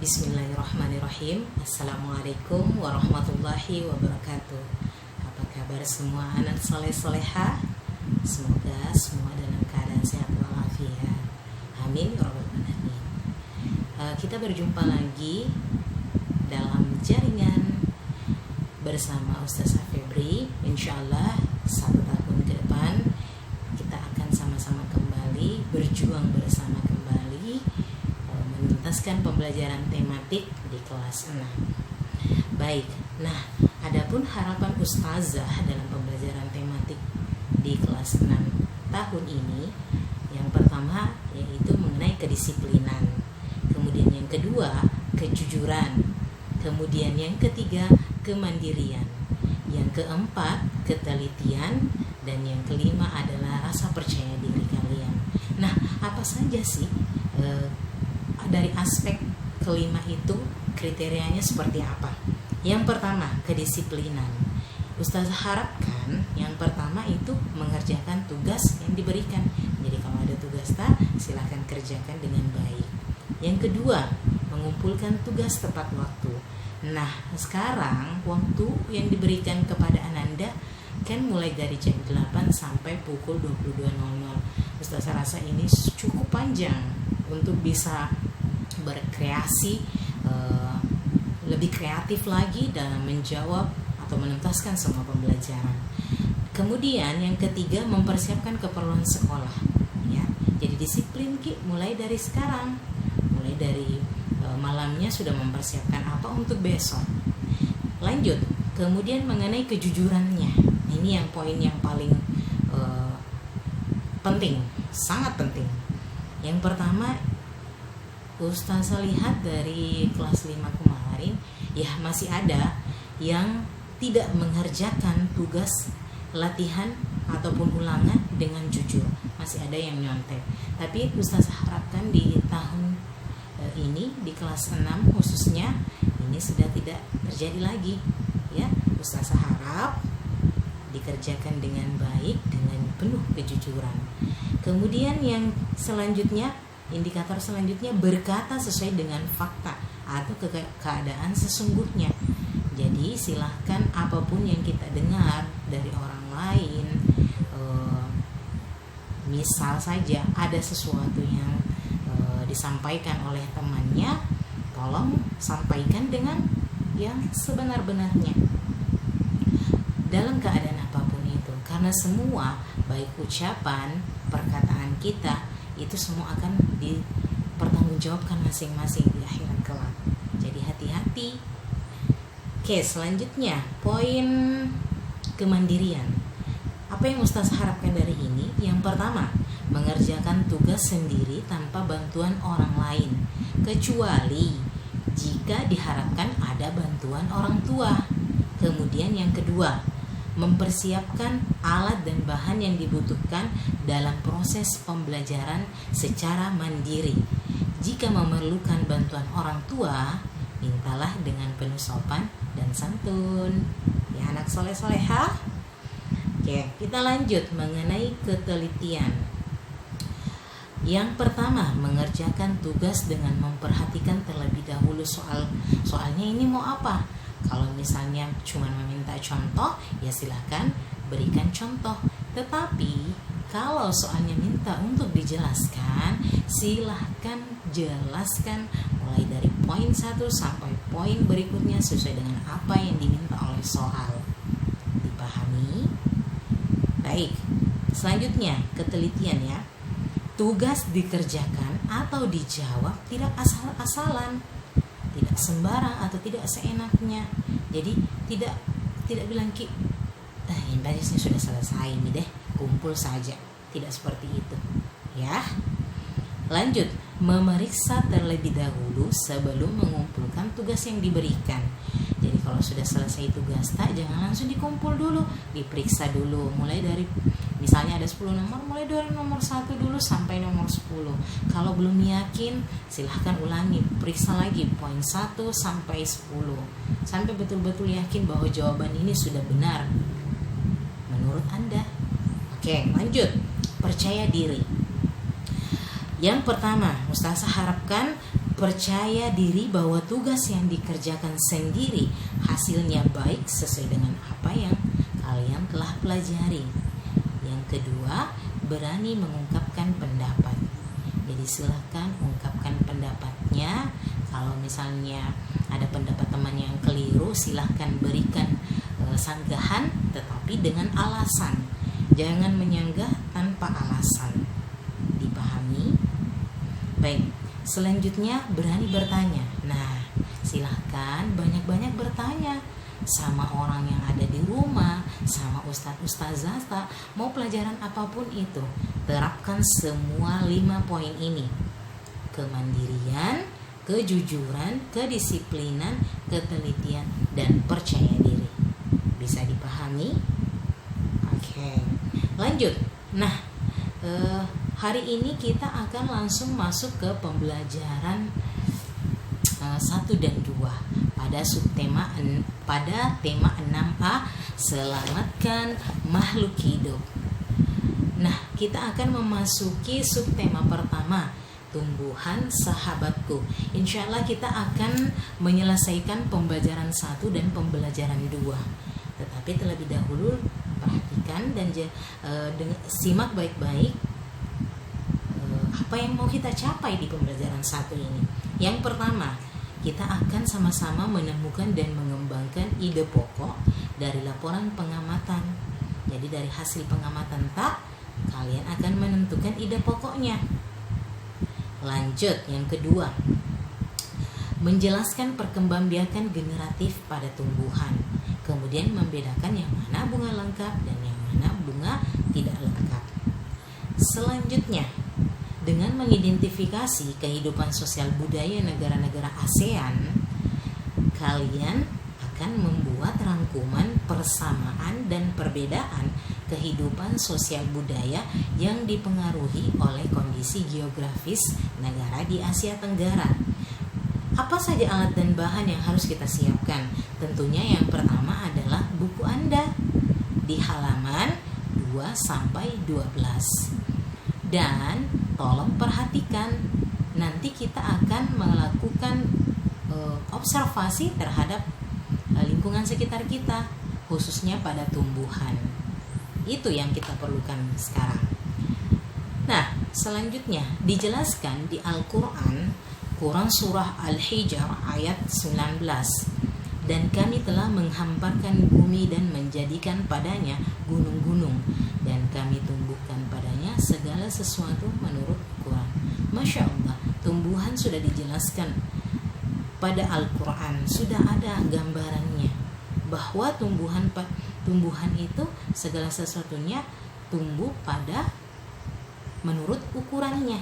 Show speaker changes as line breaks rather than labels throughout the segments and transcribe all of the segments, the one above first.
Bismillahirrahmanirrahim. Assalamualaikum warahmatullahi wabarakatuh. Apa kabar semua anak soleh-soleha? Semoga semua dalam keadaan sehat walafiat. Amin ya rabbal alamin. Kita berjumpa lagi dalam jaringan bersama Ustazah Febri. Insyaallah 1 tahun ke depan kita akan sama-sama kembali berjuang bersama kembali menuntaskan pembelajaran tematik di kelas 6. Baik, nah adapun harapan Ustazah dalam pembelajaran tematik di kelas 6 tahun ini, yang pertama yaitu mengenai kedisiplinan, kemudian yang kedua kejujuran, kemudian yang ketiga kemandirian, yang keempat ketelitian, dan yang kelima adalah rasa percaya diri kalian. Nah, apa saja sih dari aspek kelima itu, kriterianya seperti apa? Yang pertama, kedisiplinan. Ustazah harapkan yang pertama itu mengerjakan tugas yang diberikan. Jadi kalau ada tugas silahkan kerjakan dengan baik. Yang kedua, mengumpulkan tugas tepat waktu. Nah, sekarang waktu yang diberikan kepada Ananda kan mulai dari jam 8 sampai pukul 22.00. Ustazah rasa ini cukup panjang untuk bisa berkreasi, lebih kreatif lagi dalam menjawab atau menuntaskan semua pembelajaran. Kemudian yang ketiga, mempersiapkan keperluan sekolah, ya. Jadi disiplin mulai dari sekarang, mulai dari malamnya sudah mempersiapkan apa untuk besok. Lanjut, kemudian mengenai kejujurannya. Ini yang poin yang paling penting, sangat penting. Yang pertama, Ustazah lihat dari kelas 5 kemarin, ya masih ada yang tidak mengerjakan tugas latihan ataupun ulangan dengan jujur. Masih ada yang nyontek. Tapi Ustazah harapkan di tahun ini, di kelas 6 khususnya, ini sudah tidak terjadi lagi. Ya, Ustazah harap dikerjakan dengan baik, dengan penuh kejujuran. Kemudian yang selanjutnya, indikator selanjutnya, berkata sesuai dengan fakta atau keadaan sesungguhnya. Jadi silahkan apapun yang kita dengar dari orang lain, misal saja ada sesuatu yang disampaikan oleh temannya, tolong sampaikan dengan yang sebenar-benarnya dalam keadaan apapun itu, karena semua baik ucapan, perkataan kita itu semua akan dipertanggungjawabkan masing-masing di akhirat kelak. Jadi hati-hati. Oke, selanjutnya poin kemandirian. Apa yang Ustazah harapkan dari ini? Yang pertama, mengerjakan tugas sendiri tanpa bantuan orang lain, kecuali jika diharapkan ada bantuan orang tua. Kemudian yang kedua, mempersiapkan alat dan bahan yang dibutuhkan dalam proses pembelajaran secara mandiri. Jika memerlukan bantuan orang tua, mintalah dengan penuh sopan dan santun. Ya, anak soleh-soleha. Oke, kita lanjut mengenai ketelitian. Yang pertama, mengerjakan tugas dengan memperhatikan terlebih dahulu soalnya ini mau apa. Kalau misalnya cuma meminta contoh, ya silahkan berikan contoh. Tetapi kalau soalnya minta untuk dijelaskan, silahkan jelaskan mulai dari poin 1 sampai poin berikutnya sesuai dengan apa yang diminta oleh soal. Dipahami? Baik, selanjutnya ketelitian ya. Tugas dikerjakan atau dijawab tidak asal-asalan, tidak sembarang atau tidak seenaknya. Jadi tidak bilang yang tadi sudah selesai nih deh, kumpul saja. Tidak seperti itu, ya. Lanjut, memeriksa terlebih dahulu sebelum mengumpulkan tugas yang diberikan. Jadi kalau sudah selesai tugas jangan langsung dikumpul dulu, diperiksa dulu. Mulai dari misalnya ada 10 nomor, mulai dari nomor 1 dulu sampai nomor 10. Kalau belum yakin, silahkan ulangi, periksa lagi poin 1 sampai 10. Sampai betul-betul yakin bahwa jawaban ini sudah benar menurut Anda. Oke, lanjut. Percaya diri. Yang pertama, Ustazah harapkan percaya diri bahwa tugas yang dikerjakan sendiri hasilnya baik sesuai dengan apa yang kalian telah pelajari. Yang kedua, berani mengungkapkan pendapat. Jadi silahkan ungkapkan pendapatnya. Kalau misalnya ada pendapat teman yang keliru, silahkan berikan sanggahan, tetapi dengan alasan. Jangan menyanggah tanpa alasan. Dipahami? Baik, selanjutnya berani bertanya. Nah, silahkan banyak-banyak bertanya sama orang yang ada di rumah, sama ustadz-ustazah, mau pelajaran apapun itu. Terapkan semua 5 poin ini. Kemandirian, kejujuran, kedisiplinan, ketelitian, dan percaya diri. Bisa dipahami? Oke, lanjut. Nah, hari ini kita akan langsung masuk ke pembelajaran 1 dan 2 pada tema 6A, selamatkan makhluk hidup. Nah, kita akan memasuki subtema pertama, tumbuhan sahabatku. Insya Allah kita akan menyelesaikan pembelajaran 1 dan pembelajaran 2. Tetapi terlebih dahulu perhatikan dan simak baik-baik apa yang mau kita capai di pembelajaran 1 ini. Yang pertama, kita akan sama-sama menemukan dan mengembangkan ide pokok dari laporan pengamatan. Jadi dari hasil pengamatan tak, kalian akan menentukan ide pokoknya. Lanjut, yang kedua, menjelaskan perkembangbiakan generatif pada tumbuhan. Kemudian membedakan yang mana bunga lengkap dan yang mana bunga tidak lengkap. Selanjutnya, dengan mengidentifikasi kehidupan sosial budaya negara-negara ASEAN, kalian akan membuat rangkuman persamaan dan perbedaan kehidupan sosial budaya yang dipengaruhi oleh kondisi geografis negara di Asia Tenggara. Apa saja alat dan bahan yang harus kita siapkan? Tentunya yang pertama adalah buku Anda di halaman 2-12. Dan tolong perhatikan, nanti kita akan melakukan observasi terhadap lingkungan sekitar kita, khususnya pada tumbuhan. Itu yang kita perlukan sekarang. Nah, selanjutnya dijelaskan di Al-Quran, Quran Surah Al-Hijr ayat 19. Dan kami telah menghamparkan bumi dan menjadikan padanya gunung-gunung, dan kami tumbuhkan padanya segala sesuatu menurut Quran. Masya Allah, tumbuhan sudah dijelaskan pada Al-Quran, sudah ada gambarannya bahwa tumbuhan itu segala sesuatunya tumbuh pada menurut ukurannya.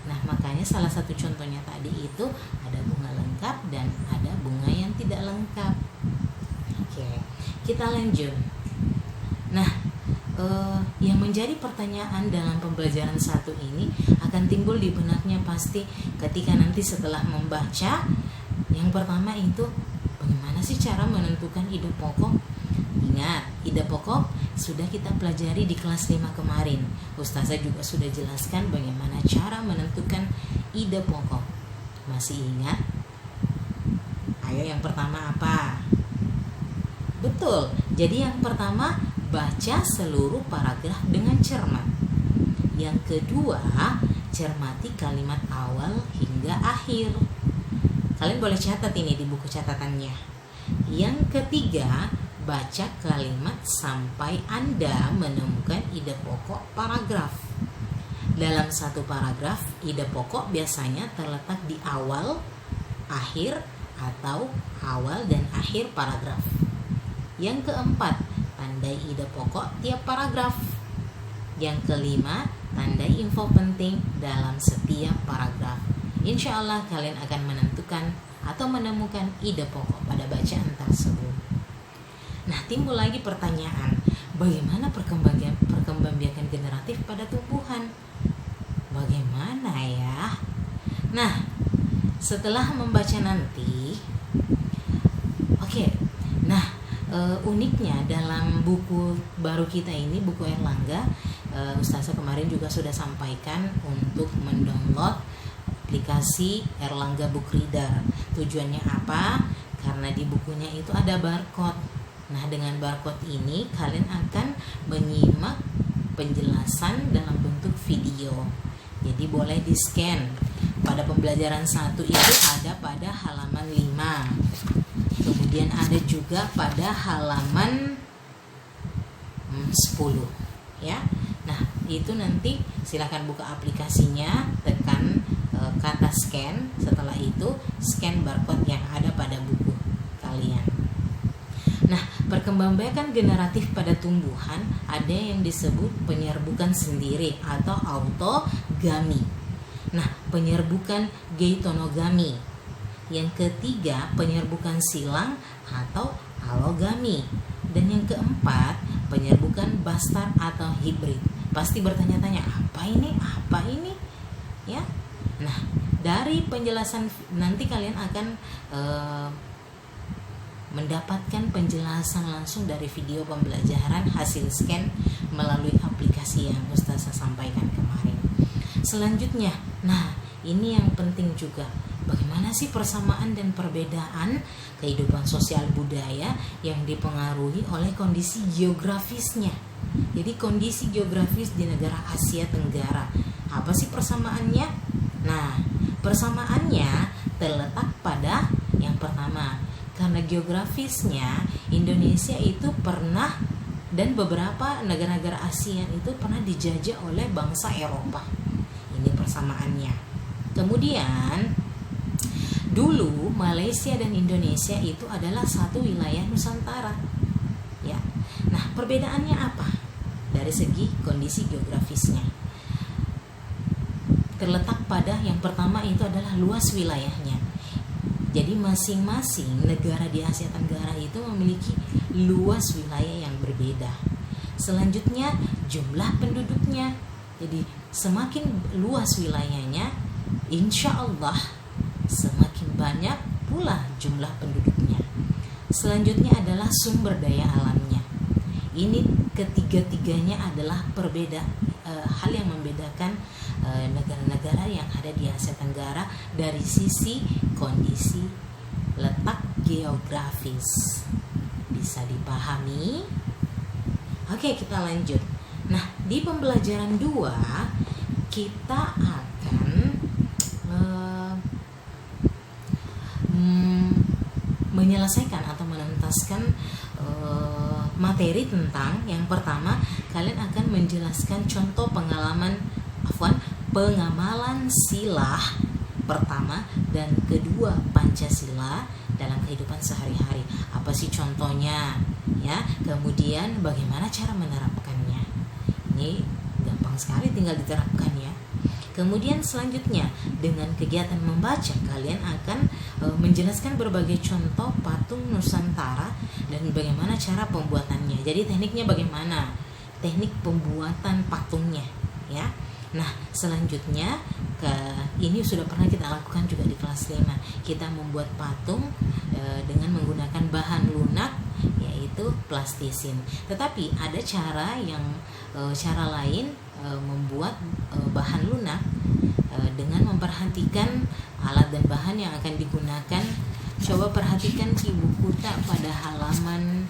Nah, makanya salah satu contohnya tadi itu ada bunga lengkap dan ada bunga yang tidak lengkap. Oke, kita lanjut. Nah, yang menjadi pertanyaan dalam pembelajaran 1 ini akan timbul di benaknya pasti ketika nanti setelah membaca. Yang pertama itu, bagaimana sih cara menentukan ide pokok? Ingat, ide pokok sudah kita pelajari di kelas 5 kemarin. Ustazah juga sudah jelaskan bagaimana cara menentukan ide pokok. Masih ingat? Ayo, yang pertama apa? Betul, jadi yang pertama, baca seluruh paragraf dengan cermat. Yang kedua, cermati kalimat awal hingga akhir. Kalian boleh catat ini di buku catatannya. Yang ketiga, baca kalimat sampai Anda menemukan ide pokok paragraf. Dalam satu paragraf, ide pokok biasanya terletak di awal, akhir, atau awal dan akhir paragraf. Yang keempat, tandai ide pokok tiap paragraf. Yang kelima, tandai info penting dalam setiap paragraf. Insya Allah kalian akan menentukan atau menemukan ide pokok pada bacaan tersebut. Nah, timbul lagi pertanyaan, bagaimana perkembangbiakan generatif pada tumbuhan? Bagaimana ya? Nah, setelah membaca nanti, uniknya dalam buku baru kita ini, buku Erlangga, Ustazah kemarin juga sudah sampaikan untuk mendownload aplikasi Erlangga Book Reader. Tujuannya apa? Karena di bukunya itu ada barcode. Nah, dengan barcode ini kalian akan menyimak penjelasan dalam bentuk video. Jadi boleh di-scan. Pada pembelajaran 1 itu ada pada halaman 5. Kemudian ada juga pada halaman 10 ya. Nah, itu nanti silakan buka aplikasinya, tekan kata scan, setelah itu scan barcode yang ada pada buku kalian. Nah, perkembangbiakan generatif pada tumbuhan ada yang disebut penyerbukan sendiri atau autogami. Nah, penyerbukan geitonogami. Yang ketiga, penyerbukan silang atau alogami. Dan yang keempat, penyerbukan bastard atau hibrid. Pasti bertanya-tanya, apa ini? Apa ini? Ya. Nah, dari penjelasan nanti kalian akan mendapatkan penjelasan langsung dari video pembelajaran hasil scan melalui aplikasi yang Ustazah sampaikan kemarin. Selanjutnya, nah ini yang penting juga. Bagaimana sih persamaan dan perbedaan kehidupan sosial budaya yang dipengaruhi oleh kondisi geografisnya? Jadi kondisi geografis di negara Asia Tenggara. Apa sih persamaannya? Nah, persamaannya terletak pada yang pertama, karena geografisnya Indonesia itu pernah dan beberapa negara-negara ASEAN itu pernah dijajah oleh bangsa Eropa. Ini persamaannya. Kemudian dulu Malaysia dan Indonesia itu adalah satu wilayah Nusantara. Ya. Nah, perbedaannya apa? Dari segi kondisi geografisnya. Terletak pada yang pertama itu adalah luas wilayahnya. Jadi masing-masing negara di Asia Tenggara itu memiliki luas wilayah yang berbeda. Selanjutnya jumlah penduduknya. Jadi semakin luas wilayahnya, insya Allah semakin banyak pula jumlah penduduknya. Selanjutnya adalah sumber daya alamnya. Ini ketiga-tiganya adalah hal yang membedakan negara-negara yang ada di Asia Tenggara dari sisi kondisi letak geografis. Bisa dipahami? Oke, kita lanjut. Nah, di pembelajaran 2 kita akan menyelesaikan atau menuntaskan materi tentang yang pertama, kalian akan menjelaskan contoh pengamalan silah pertama dan kedua Pancasila dalam kehidupan sehari-hari. Apa sih contohnya? Ya, kemudian bagaimana cara menerapkannya? Ini gampang sekali, tinggal diterapkan ya. Kemudian selanjutnya dengan kegiatan membaca kalian akan menjelaskan berbagai contoh patung Nusantara dan bagaimana cara pembuatannya. Jadi tekniknya bagaimana? Teknik pembuatan patungnya ya. Nah, selanjutnya ini sudah pernah kita lakukan juga di kelas 5. Kita membuat patung dengan menggunakan bahan lunak yaitu plastisin. Tetapi ada cara lain membuat bahan lunak dengan memperhatikan alat dan bahan yang akan digunakan. Coba perhatikan di buku tak pada halaman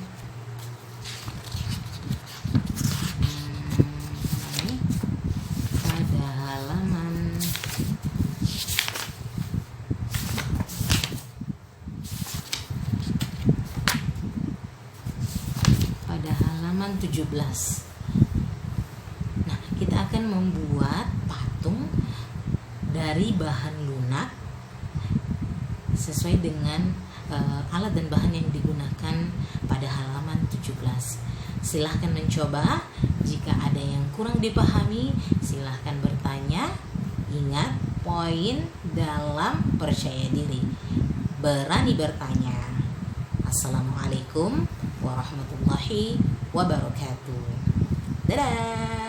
halaman 17. Nah, kita akan membuat patung dari bahan lunak sesuai dengan alat dan bahan yang digunakan pada halaman 17. Silahkan mencoba. Jika ada yang kurang dipahami, silahkan bertanya. Ingat, poin dalam percaya diri, berani bertanya. Assalamualaikum warahmatullahi wabarakatuh. Dadah.